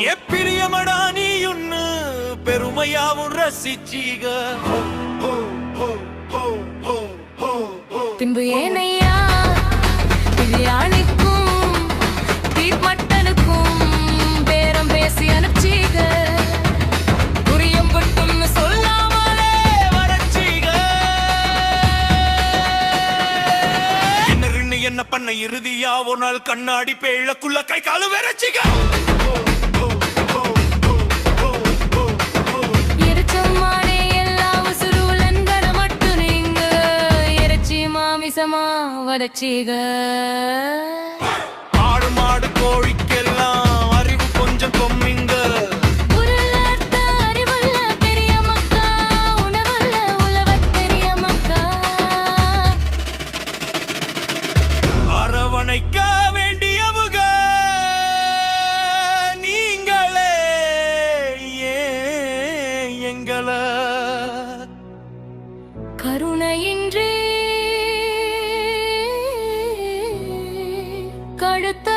எப்பிரியமடா நீயுன்னு பெருமையாவும் ரசிச்சீக பின்பு ஏனையா பிரியாணிக்கும் பீப் மட்டனுக்கும் பேரம் பேசி அனுப்பிச்சீக புரியும் பட்டும்னு சொல்லாமலே வரச்சீக என்ன பண்ண இறுதியா ஒரு நாள் கண்ணாடி பேழக்குள்ள கை காலு வரச்சீக வதச்சீக ஆடு மாடு கோழிக்கெல்லாம் அறிவு கொஞ்சம் கொம்மிங்க அறிவுள்ள பெரிய மக்கா உணவுள்ள உழவ பெரிய மக்கா அரவணைக்க வேண்டியவுக நீங்களே ஏன் எங்களை கருணையின்றி கழுத்த